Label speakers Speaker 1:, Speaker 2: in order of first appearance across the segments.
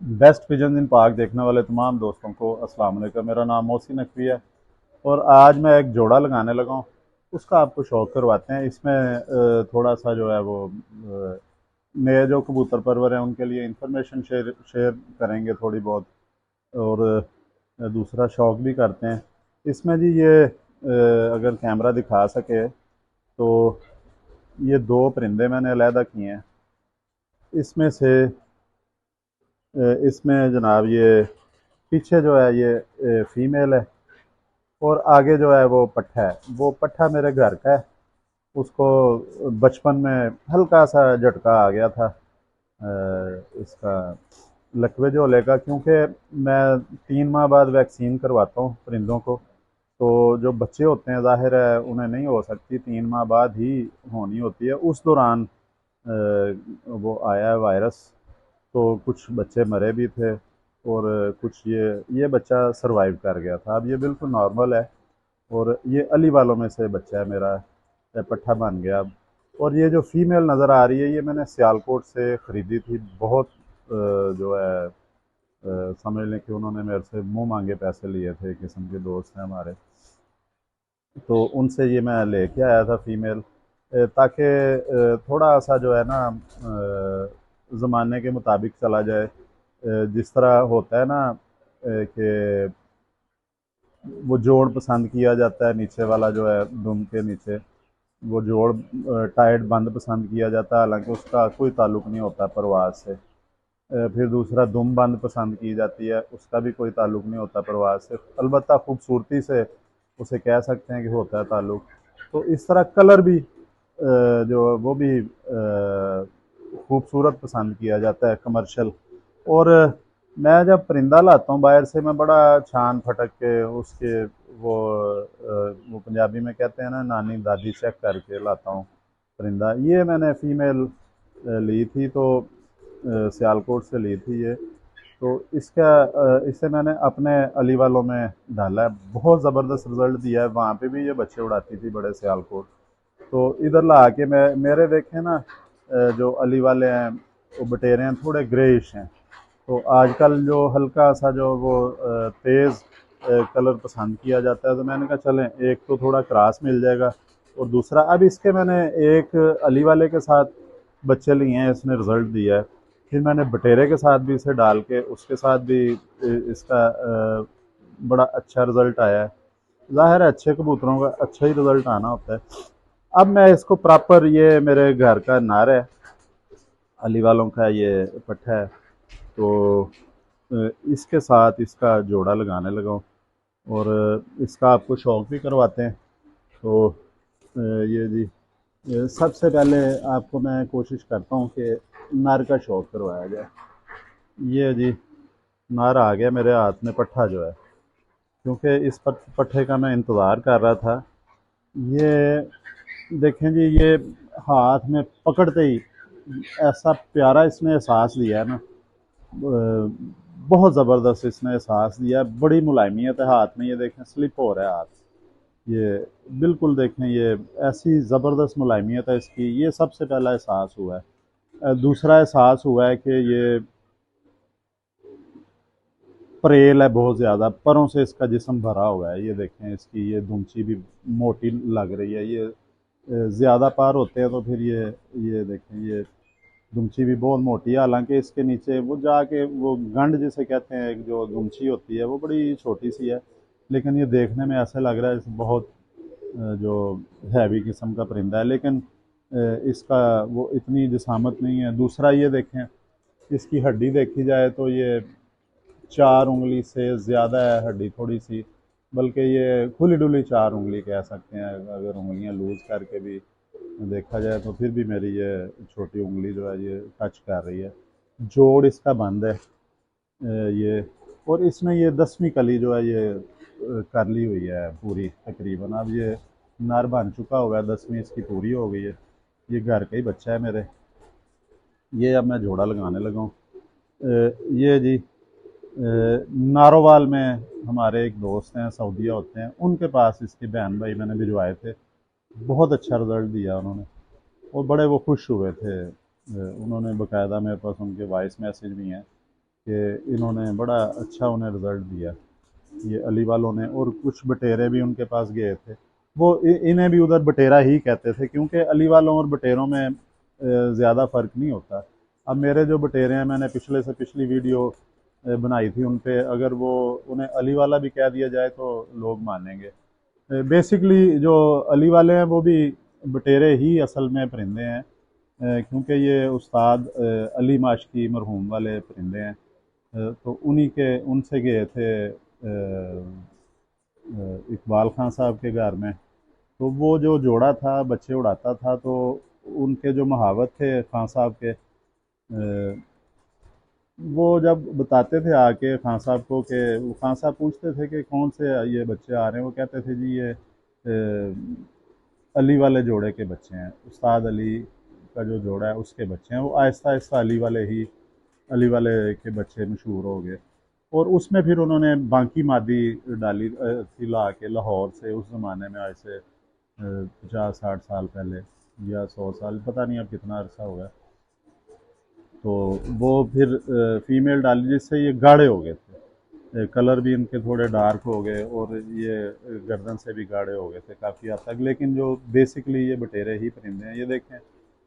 Speaker 1: Best pigeon इन park देखने वाले तमाम दोस्तों को अस्सलाम वालेकुम। मेरा नाम मोहसिन नकवी है और आज मैं एक जोड़ा लगाने लगा हूँ। उसका आपको शौक करवाते हैं। इसमें थोड़ा सा जो है वो नए जो कबूतर परवर हैं उनके लिए इंफॉर्मेशन शेयर शेयर करेंगे थोड़ी बहुत, और दूसरा शौक भी करते हैं। इसमें जी ये अगर कैमरा दिखा सके तो ये दो परिंदे मैंने अलहदा किए हैं। इसमें से इसमें जनाब ये पीछे जो है ये फीमेल है और आगे जो है वो पट्ठा है। वो पट्ठा मेरे घर का है। उसको बचपन में हल्का सा झटका आ गया था इसका लकवे झोले का, क्योंकि मैं 3 माह बाद वैक्सीन करवाता हूँ परिंदों को। तो जो बच्चे होते हैं ज़ाहिर है उन्हें नहीं हो सकती, 3 माह बाद ही होनी होती है। उस दौरान वो आया है वायरस, तो कुछ बच्चे मरे भी थे और कुछ ये बच्चा सरवाइव कर गया था। अब ये बिल्कुल नॉर्मल है और ये अली वालों में से बच्चा है मेरा, पट्ठा बन गया अब। और ये जो फीमेल नज़र आ रही है ये मैंने सियालकोट से ख़रीदी थी। बहुत जो है समझ लें कि उन्होंने मेरे से मुंह मांगे पैसे लिए थे, एक किस्म के दोस्त हैं हमारे। तो उनसे ये मैं लेके आया था फीमेल, ताकि थोड़ा सा जो है ना ज़माने के मुताबिक चला जाए। जिस तरह होता है ना कि वो जोड़ पसंद किया जाता है, नीचे वाला जो है दुम के नीचे वो जोड़ टाइट बंद पसंद किया जाता है, हालांकि उसका कोई ताल्लुक नहीं होता परवाज़ से। फिर दूसरा दुम बंद पसंद की जाती है, उसका भी कोई ताल्लुक नहीं होता परवाज़ से, अलबत्ता खूबसूरती से उसे कह सकते हैं कि होता है ताल्लुक। तो इस तरह कलर भी जो वो भी खूबसूरत पसंद किया जाता है कमर्शियल। और मैं जब परिंदा लाता हूँ बाहर से, मैं बड़ा छान फटक के उसके वो पंजाबी में कहते हैं ना नानी दादी चेक करके लाता हूँ परिंदा। ये मैंने फीमेल ली थी, तो सियालकोट से ली थी ये। तो इसे मैंने अपने अली वालों में डाला है, बहुत ज़बरदस्त रिज़ल्ट दिया है। वहाँ पे भी ये बच्चे उड़ाती थी बड़े सियालकोट। तो इधर ला के मैं मेरे देखे ना जो अली वाले हैं वो बटेरे हैं थोड़े ग्रेइश हैं। तो आजकल जो हल्का सा जो वो तेज़ कलर पसंद किया जाता है, तो मैंने कहा चलें एक तो थोड़ा क्रास मिल जाएगा और दूसरा अब इसके मैंने एक अली वाले के साथ बच्चे लिए हैं, इसने रिज़ल्ट दिया है। फिर मैंने बटेरे के साथ भी इसे डाल के उसके साथ भी इसका बड़ा अच्छा रिज़ल्ट आया है। ज़ाहिर है अच्छे कबूतरों का अच्छा ही रिज़ल्ट आना होता है। अब मैं इसको प्रॉपर, ये मेरे घर का नार है, अली वालों का ये पट्ठा है, तो इसके साथ इसका जोड़ा लगाने लगा हूँ और इसका आपको शौक भी करवाते हैं। तो ये जी सबसे पहले आपको मैं कोशिश करता हूँ कि नर का शौक करवाया जाए। ये जी नर आ गया मेरे हाथ में पट्ठा जो है, क्योंकि इस पट्ठे का मैं इंतज़ार कर रहा था। ये देखें जी, ये हाथ में पकड़ते ही ऐसा प्यारा इसने एहसास दिया है ना, बहुत ज़बरदस्त इसने एहसास दिया है। बड़ी मुलायमियत है हाथ में, ये देखें स्लिप हो रहा है हाथ, ये बिल्कुल देखें, ये ऐसी ज़बरदस्त मुलायमियत है इसकी। ये सबसे पहला एहसास हुआ है। दूसरा एहसास हुआ है कि ये परेल है बहुत ज़्यादा, परों से इसका जिस्म भरा हुआ है। ये देखें इसकी ये धुंची भी मोटी लग रही है। ये ज़्यादा पार होते हैं तो फिर ये देखें ये दुमची भी बहुत मोटी है, हालांकि इसके नीचे वो जाके वो गंड जिसे कहते हैं, एक जो दुमची होती है वो बड़ी छोटी सी है, लेकिन ये देखने में ऐसा लग रहा है जैसे बहुत जो हैवी किस्म का परिंदा है, लेकिन इसका वो इतनी जिसामत नहीं है। दूसरा ये देखें, इसकी हड्डी देखी जाए तो ये 4 उंगली से ज़्यादा है हड्डी थोड़ी सी, बल्कि ये खुली डुली 4 उंगली कह सकते हैं। अगर उंगलियां लूज करके भी देखा जाए तो फिर भी मेरी ये छोटी उंगली जो है ये टच कर रही है। जोड़ इसका बंद है ये। और इसमें ये 10वीं कली जो है ये कर ली हुई है पूरी तकरीबन। अब ये नर बन चुका हुआ है, 10वीं इसकी पूरी हो गई है। ये घर का ही बच्चा है मेरे। ये अब मैं जोड़ा लगाने लगा हूँ। ये जी नारोवाल में हमारे एक दोस्त हैं, सऊदीया होते हैं, उनके पास इसके बहन भाई मैंने भिजवाए थे। बहुत अच्छा रिज़ल्ट दिया उन्होंने और बड़े वो खुश हुए थे। उन्होंने बाकायदा मेरे पास उनके वॉइस मैसेज भी हैं। कि इन्होंने बड़ा अच्छा उन्हें रिज़ल्ट दिया, ये अली वालों ने। और कुछ बटेरे भी उनके पास गए थे, वो इन्हें भी उधर बटेरा ही कहते थे, क्योंकि अली वालों और बटेरों में ज़्यादा फ़र्क नहीं होता। अब मेरे जो बटेरे हैं, मैंने पिछले से पिछली वीडियो बनाई थी उन पे, अगर वो उन्हें अली वाला भी कह दिया जाए तो लोग मानेंगे। बेसिकली जो अली वाले हैं वो भी बटेरे ही असल में परिंदे हैं, क्योंकि ये उस्ताद अली माशकी मरहूम वाले परिंदे हैं। तो उन्हीं के उनसे गए थे इकबाल खान साहब के घर में। तो वो जो जोड़ा था बच्चे उड़ाता था, तो उनके जो महावत थे खान साहब के, वो जब बताते थे आके खान साहब को, कि वो खान साहब पूछते थे कि कौन से ये बच्चे आ रहे हैं, वो कहते थे जी ये अली वाले जोड़े के बच्चे हैं, उस्ताद अली का जो जोड़ा है उसके बच्चे हैं। वो आहिस्ता आहिस्ता अली वाले के बच्चे मशहूर हो गए। और उसमें फिर उन्होंने बाकी मादी डाली थी ला के लाहौर से, उस ज़माने में, आज से 50-60 साल पहले या 100 साल, पता नहीं अब कितना अरसा हो गया। तो वो फिर फीमेल डाली, जिससे ये गाढ़े हो गए थे, कलर भी इनके थोड़े डार्क हो गए, और ये गर्दन से भी गाढ़े हो गए थे काफ़ी हद तक। लेकिन जो बेसिकली ये बटेरे ही परिंदे हैं। ये देखें,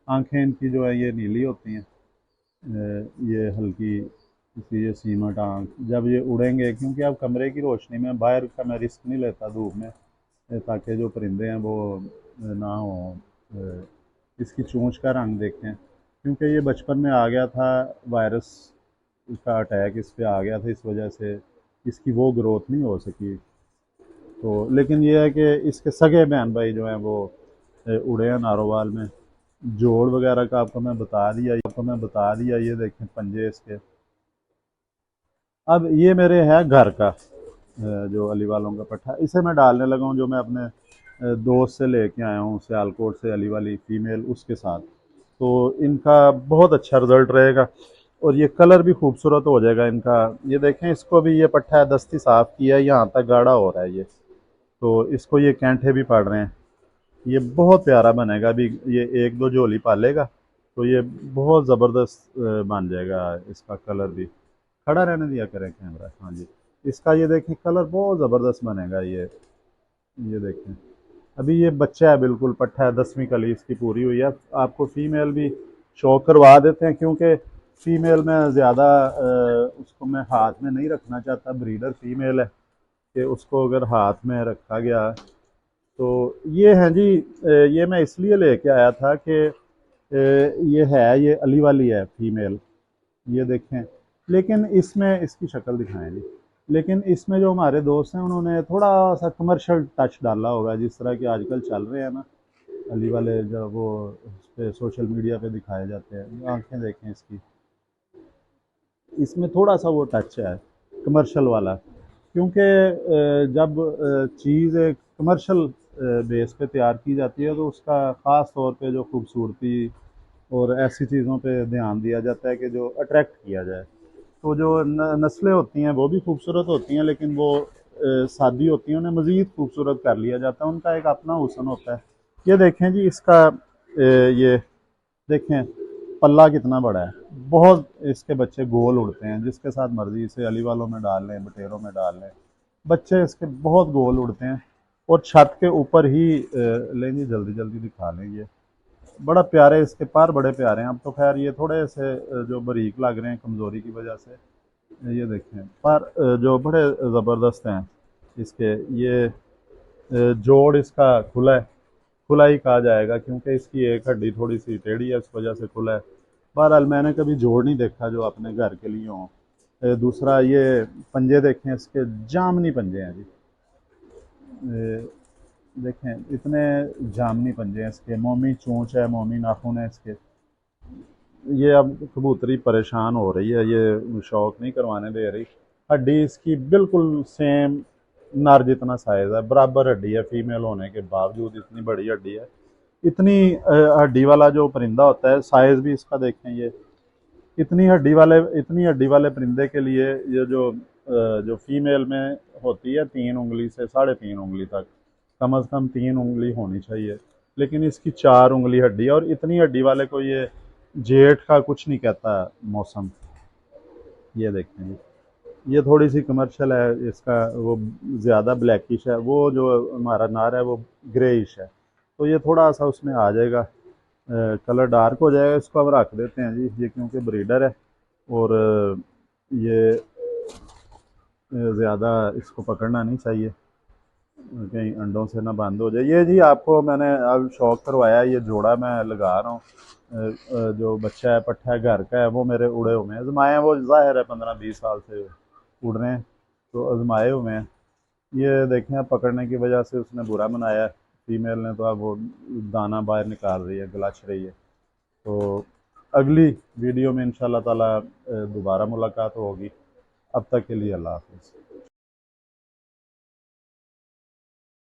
Speaker 1: आंखें इनकी जो है ये नीली होती हैं, ये हल्की इसकी ये सीमट आँख। जब ये उड़ेंगे, क्योंकि अब कमरे की रोशनी में बाहर का मैं रिस्क नहीं लेता धूप में, ताकि जो परिंदे हैं वो ना हो। इसकी चोंच का रंग देखें, क्योंकि ये बचपन में आ गया था, वायरस का अटैक इस पे आ गया था, इस वजह से इसकी वो ग्रोथ नहीं हो सकी। तो लेकिन ये है कि इसके सगे बहन भाई जो हैं वो उड़े हैं नारोवाल में। जोड़ वगैरह का आपको मैं बता दिया, ये देखें पंजे इसके। अब ये मेरे है घर का जो अली वालों का पट्ठा, इसे मैं डालने लगा हूँ, जो मैं अपने दोस्त से लेके आया हूँ सियालकोट से, अली वाली फ़ीमेल, उसके साथ। तो इनका बहुत अच्छा रिज़ल्ट रहेगा, और ये कलर भी खूबसूरत हो जाएगा इनका। ये देखें, इसको भी ये पट्ठा दस्ती साफ़ किया है, यहाँ तक गाढ़ा हो रहा है ये। तो इसको ये कैंठे भी पड़ रहे हैं, ये बहुत प्यारा बनेगा। अभी ये 1-2 झोली पालेगा तो ये बहुत ज़बरदस्त बन जाएगा। इसका कलर भी, खड़ा रहने दिया करें कैमरा, हाँ जी। इसका ये देखें कलर बहुत ज़बरदस्त बनेगा ये देखें। अभी ये बच्चा है, बिल्कुल पट्ठा है, 10वीं कली इसकी पूरी हुई है। आपको फ़ीमेल भी शो करवा देते हैं, क्योंकि फ़ीमेल में ज़्यादा उसको मैं हाथ में नहीं रखना चाहता। ब्रीडर फ़ीमेल है कि उसको अगर हाथ में रखा गया तो ये हैं जी। ये मैं इसलिए लेके आया था कि ये अली वाली है फ़ीमेल, ये देखें। लेकिन इसमें इसकी शक्ल दिखाएं जी। लेकिन इसमें जो हमारे दोस्त हैं, उन्होंने थोड़ा सा कमर्शियल टच डाला होगा, जिस तरह के आजकल चल रहे हैं ना अली वाले, जब वो उस पे सोशल मीडिया पे दिखाए जाते हैं। आंखें देखें इसकी, इसमें थोड़ा सा वो टच है कमर्शियल वाला, क्योंकि जब चीज़ एक कमर्शियल बेस पे तैयार की जाती है, तो उसका ख़ास तौर पे जो खूबसूरती और ऐसी चीज़ों पे ध्यान दिया जाता है कि जो अट्रैक्ट किया जाए। तो जो नस्लें होती हैं वो भी खूबसूरत होती हैं, लेकिन वो सादी होती हैं, उन्हें मज़ीद खूबसूरत कर लिया जाता है, उनका एक अपना हुस्न होता है। ये देखें जी, इसका ये देखें पल्ला कितना बड़ा है, बहुत इसके बच्चे गोल उड़ते हैं, जिसके साथ मर्जी इसे अली वालों में डाल लें, बटेरों में डाल लें, बच्चे इसके बहुत गोल उड़ते हैं। और छत के ऊपर ही लेंगे, जल्दी जल्दी दिखा लें। ये बड़ा प्यारे, इसके पर बड़े प्यारे हैं। अब तो खैर ये थोड़े से जो बारीक लग रहे हैं कमज़ोरी की वजह से, ये देखें पर जो बड़े ज़बरदस्त हैं इसके। ये जोड़ इसका खुला ही कहा जाएगा, क्योंकि इसकी एक हड्डी थोड़ी सी टेढ़ी है, इस वजह से खुला है। बहरहाल मैंने कभी जोड़ नहीं देखा जो अपने घर के लिए हों। दूसरा, ये पंजे देखें इसके, जामनी पंजे हैं जी। देखें इतने जामनी पंजे हैं इसके, मोमी चोंच है, मोमी नाखून है इसके। ये अब कबूतरी परेशान हो रही है, ये शौक नहीं करवाने दे रही। हड्डी इसकी बिल्कुल सेम नर जितना साइज़ है, बराबर हड्डी है, फीमेल होने के बावजूद इतनी बड़ी हड्डी है। इतनी हड्डी वाला जो परिंदा होता है, साइज़ भी इसका देखें। ये इतनी हड्डी वाले परिंदे के लिए ये जो फीमेल में होती है 3 उंगली से 3.5 उंगली तक, कम से कम 3 उंगली होनी चाहिए, लेकिन इसकी 4 उंगली हड्डी है। और इतनी हड्डी वाले को ये जेठ का कुछ नहीं कहता मौसम। ये देखें जी, ये थोड़ी सी कमर्शियल है, इसका वो ज़्यादा ब्लैकिश है, वो जो हमारा नार है वो ग्रेइश है, तो ये थोड़ा सा उसमें आ जाएगा, कलर डार्क हो जाएगा। इसको अब रख देते हैं जी, ये क्योंकि ब्रीडर है और ये ज़्यादा इसको पकड़ना नहीं चाहिए, कहीं अंडों से ना बंद हो जाए। ये जी आपको मैंने अब शौक करवाया, ये जोड़ा मैं लगा रहा हूँ। जो बच्चा है पट्ठा है घर का है, वो मेरे उड़े हुए हैं, आजमाए हैं, वो जाहिर है 15-20 साल से उड़ रहे हैं, तो आजमाए हुए हैं। ये देखें, अब पकड़ने की वजह से उसने बुरा मनाया है फीमेल ने, तो अब वो दाना बाहर निकाल रही है, गलाच रही है। तो अगली वीडियो में इंशाल्लाह ताला दोबारा मुलाकात होगी। अब तक के लिए अल्लाह हाफिज़।